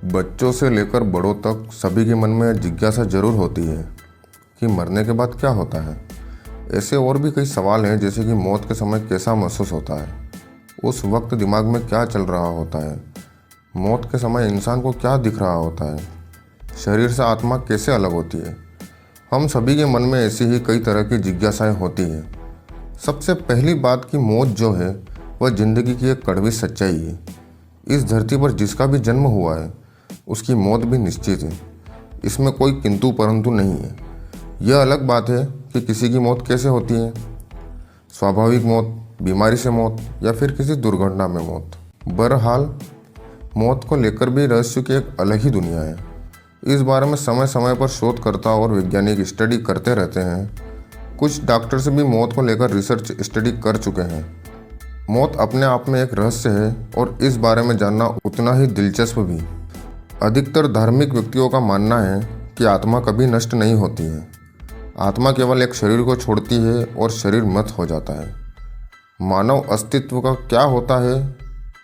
बच्चों से लेकर बड़ों तक सभी के मन में जिज्ञासा जरूर होती है कि मरने के बाद क्या होता है। ऐसे और भी कई सवाल हैं, जैसे कि मौत के समय कैसा महसूस होता है, उस वक्त दिमाग में क्या चल रहा होता है, मौत के समय इंसान को क्या दिख रहा होता है, शरीर से आत्मा कैसे अलग होती है। हम सभी के मन में ऐसी ही कई तरह की जिज्ञासाएं होती हैं। सबसे पहली बात कि मौत जो है वह जिंदगी की एक कड़वी सच्चाई है। इस धरती पर जिसका भी जन्म हुआ है उसकी मौत भी निश्चित है। इसमें कोई किंतु परंतु नहीं है। यह अलग बात है कि किसी की मौत कैसे होती है, स्वाभाविक मौत, बीमारी से मौत या फिर किसी दुर्घटना में मौत। बहरहाल मौत को लेकर भी रहस्य की एक अलग ही दुनिया है। इस बारे में समय समय पर शोधकर्ता और वैज्ञानिक स्टडी करते रहते हैं। कुछ डॉक्टर्स भी मौत को लेकर रिसर्च स्टडी कर चुके हैं। मौत अपने आप में एक रहस्य है और इस बारे में जानना उतना ही दिलचस्प भी। अधिकतर धार्मिक व्यक्तियों का मानना है कि आत्मा कभी नष्ट नहीं होती है। आत्मा केवल एक शरीर को छोड़ती है और शरीर मृत हो जाता है। मानव अस्तित्व का क्या होता है?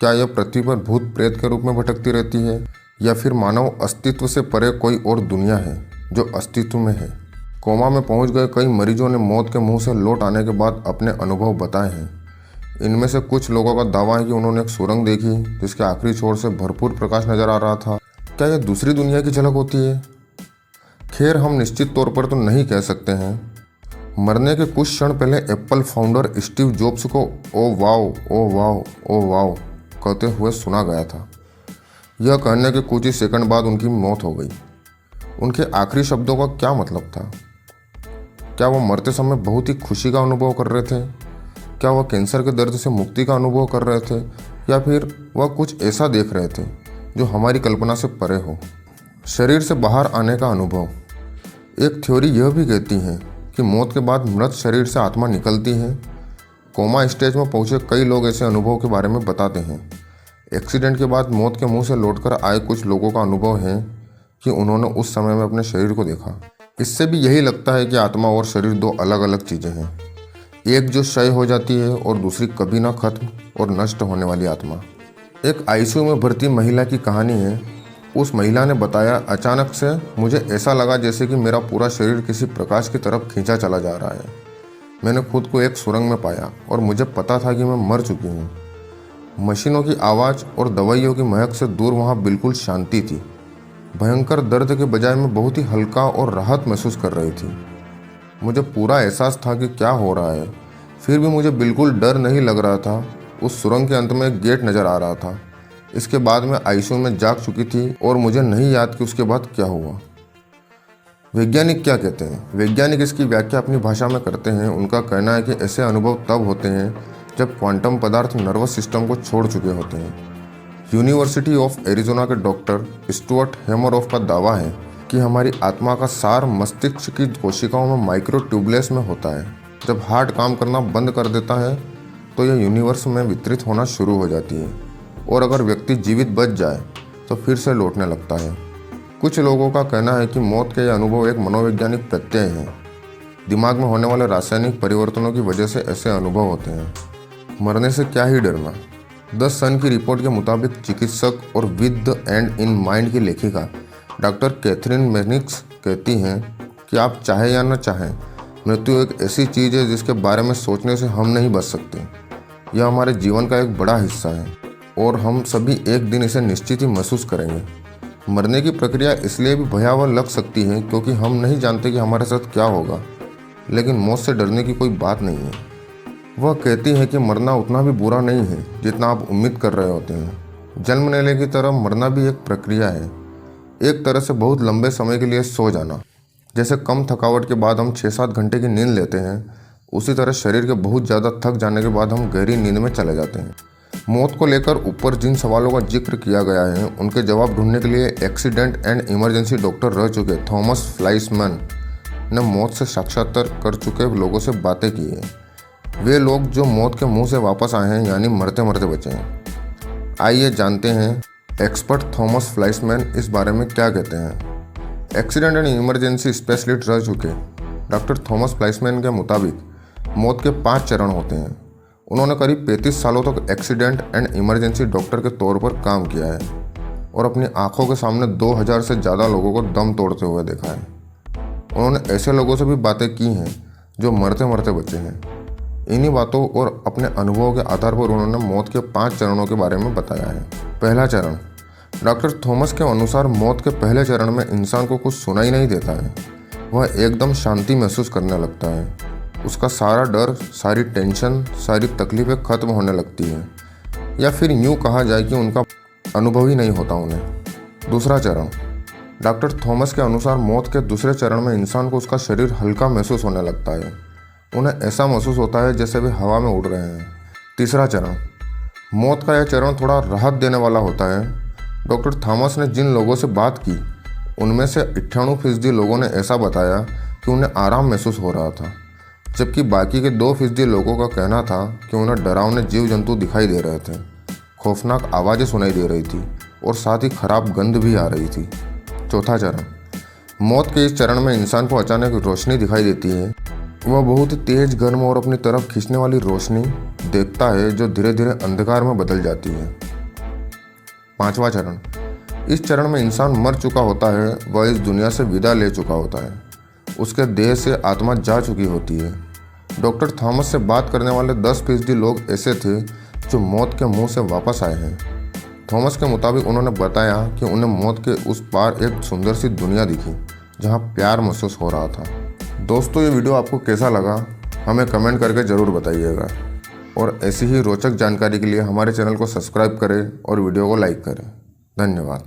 क्या यह पृथ्वी पर भूत प्रेत के रूप में भटकती रहती है या फिर मानव अस्तित्व से परे कोई और दुनिया है जो अस्तित्व में है? कोमा में पहुंच गए कई मरीजों ने मौत के मुंह से लौट आने के बाद अपने अनुभव बताए हैं। इनमें से कुछ लोगों का दावा है कि उन्होंने एक सुरंग देखी जिसके आखिरी छोर से भरपूर प्रकाश नजर आ रहा था। क्या यह दूसरी दुनिया की झलक होती है? खैर, हम निश्चित तौर पर तो नहीं कह सकते हैं। मरने के कुछ क्षण पहले एप्पल फाउंडर स्टीव जॉब्स को oh wow, oh wow, oh wow कहते हुए सुना गया था। यह कहने के कुछ ही सेकंड बाद उनकी मौत हो गई। उनके आखिरी शब्दों का क्या मतलब था? क्या वह मरते समय बहुत ही खुशी का अनुभव कर रहे थे? क्या वह कैंसर के दर्द से मुक्ति का अनुभव कर रहे थे या फिर वह कुछ ऐसा देख रहे थे जो हमारी कल्पना से परे हो? शरीर से बाहर आने का अनुभव। एक थ्योरी यह भी कहती है कि मौत के बाद मृत शरीर से आत्मा निकलती है। कोमा स्टेज में पहुंचे कई लोग ऐसे अनुभव के बारे में बताते हैं। एक्सीडेंट के बाद मौत के मुंह से लौटकर आए कुछ लोगों का अनुभव है कि उन्होंने उस समय में अपने शरीर को देखा। इससे भी यही लगता है कि आत्मा और शरीर दो अलग अलग चीज़ें हैं। एक जो क्षय हो जाती है और दूसरी कभी ना खत्म और नष्ट होने वाली आत्मा। एक आईसीयू में भर्ती महिला की कहानी है। उस महिला ने बताया, अचानक से मुझे ऐसा लगा जैसे कि मेरा पूरा शरीर किसी प्रकाश की तरफ खींचा चला जा रहा है। मैंने खुद को एक सुरंग में पाया और मुझे पता था कि मैं मर चुकी हूँ। मशीनों की आवाज़ और दवाइयों की महक से दूर वहाँ बिल्कुल शांति थी। भयंकर दर्द के बजाय मैं बहुत ही हल्का और राहत महसूस कर रही थी। मुझे पूरा एहसास था कि क्या हो रहा है, फिर भी मुझे बिल्कुल डर नहीं लग रहा था। उस सुरंग के अंत में एक गेट नज़र आ रहा था। इसके बाद मैं आईसीयू में जाग चुकी थी और मुझे नहीं याद कि उसके बाद क्या हुआ। वैज्ञानिक क्या कहते हैं? वैज्ञानिक इसकी व्याख्या अपनी भाषा में करते हैं। उनका कहना है कि ऐसे अनुभव तब होते हैं जब क्वांटम पदार्थ नर्वस सिस्टम को छोड़ चुके होते हैं। यूनिवर्सिटी ऑफ एरिजोना के डॉक्टर स्टुअर्ट हेमरऑफ का दावा है कि हमारी आत्मा का सार मस्तिष्क की कोशिकाओं में माइक्रोट्यूबुलस में होता है। जब हार्ट काम करना बंद कर देता है तो यह यूनिवर्स में वितरित होना शुरू हो जाती है और अगर व्यक्ति जीवित बच जाए तो फिर से लौटने लगता है। कुछ लोगों का कहना है कि मौत के यह अनुभव एक मनोवैज्ञानिक प्रत्यय है। दिमाग में होने वाले रासायनिक परिवर्तनों की वजह से ऐसे अनुभव होते हैं। मरने से क्या ही डरना। द सन की रिपोर्ट के मुताबिक चिकित्सक और with the and in mind की लेखिका डॉक्टर कैथरीन मेनिक्स कहती हैं कि आप चाहे या न चाहें, मृत्यु एक ऐसी चीज़ है जिसके बारे में सोचने से हम नहीं बच सकते। यह हमारे जीवन का एक बड़ा हिस्सा है और हम सभी एक दिन इसे निश्चित ही महसूस करेंगे। मरने की प्रक्रिया इसलिए भी भयावह लग सकती है क्योंकि हम नहीं जानते कि हमारे साथ क्या होगा, लेकिन मौत से डरने की कोई बात नहीं है। वह कहती है कि मरना उतना भी बुरा नहीं है जितना आप उम्मीद कर रहे होते हैं। जन्म लेने की तरह मरना भी एक प्रक्रिया है। एक तरह से बहुत लंबे समय के लिए सो जाना। जैसे कम थकावट के बाद हम 6-7 घंटे की नींद लेते हैं, उसी तरह शरीर के बहुत ज़्यादा थक जाने के बाद हम गहरी नींद में चले जाते हैं। मौत को लेकर ऊपर जिन सवालों का जिक्र किया गया है उनके जवाब ढूंढने के लिए एक्सीडेंट एंड इमरजेंसी डॉक्टर रह चुके थॉमस फ्लाइसमैन ने मौत से साक्षात्कार कर चुके लोगों से बातें की हैं। वे लोग जो मौत के मुंह से वापस आए हैं, यानी मरते मरते बचे हैं। आइए जानते हैं एक्सपर्ट थॉमस फ्लाइसमैन इस बारे में क्या कहते हैं। एक्सीडेंट एंड इमरजेंसी स्पेशलिस्ट रह चुके डॉक्टर थॉमस फ्लाइसमैन के मुताबिक मौत के 5 चरण होते हैं। उन्होंने करीब 35 सालों तक एक्सीडेंट एंड इमरजेंसी डॉक्टर के तौर पर काम किया है। और अपनी आंखों के सामने 2000 से ज़्यादा लोगों को दम तोड़ते हुए देखा है। उन्होंने ऐसे लोगों से भी बातें की हैं जो मरते मरते बचे हैं। इन्हीं बातों और अपने अनुभवों के आधार पर उन्होंने मौत के 5 चरणों के बारे में बताया है। पहला चरण, डॉक्टर थॉमस के अनुसार मौत के पहले चरण में इंसान को कुछ सुनाई नहीं देता है। वह एकदम शांति महसूस करने लगता है। उसका सारा डर, सारी टेंशन, सारी तकलीफें खत्म होने लगती है, या फिर यूँ कहा जाए कि उनका अनुभव ही नहीं होता उन्हें। दूसरा चरण, डॉक्टर थॉमस के अनुसार मौत के दूसरे चरण में इंसान को उसका शरीर हल्का महसूस होने लगता है। उन्हें ऐसा महसूस होता है जैसे वे हवा में उड़ रहे हैं। तीसरा चरण, मौत का यह चरण थोड़ा राहत देने वाला होता है। डॉक्टर थॉमस ने जिन लोगों से बात की उनमें से 98% लोगों ने ऐसा बताया कि उन्हें आराम महसूस हो रहा था, जबकि बाकी के 2% लोगों का कहना था कि उन्हें डरावने जीव जंतु दिखाई दे रहे थे, खौफनाक आवाज़ें सुनाई दे रही थी और साथ ही खराब गंध भी आ रही थी। चौथा चरण, मौत के इस चरण में इंसान को अचानक रोशनी दिखाई देती है। वह बहुत ही तेज, गर्म और अपनी तरफ खींचने वाली रोशनी देखता है जो धीरे धीरे अंधकार में बदल जाती है। पांचवा चरण, इस चरण में इंसान मर चुका होता है। वह इस दुनिया से विदा ले चुका होता है। उसके देह से आत्मा जा चुकी होती है। डॉक्टर थॉमस से बात करने वाले 10% लोग ऐसे थे जो मौत के मुंह से वापस आए हैं। थॉमस के मुताबिक उन्होंने बताया कि उन्हें मौत के उस पार एक सुंदर सी दुनिया दिखी जहां प्यार महसूस हो रहा था। दोस्तों, ये वीडियो आपको कैसा लगा हमें कमेंट करके ज़रूर बताइएगा, और ऐसी ही रोचक जानकारी के लिए हमारे चैनल को सब्सक्राइब करें और वीडियो को लाइक करें। धन्यवाद।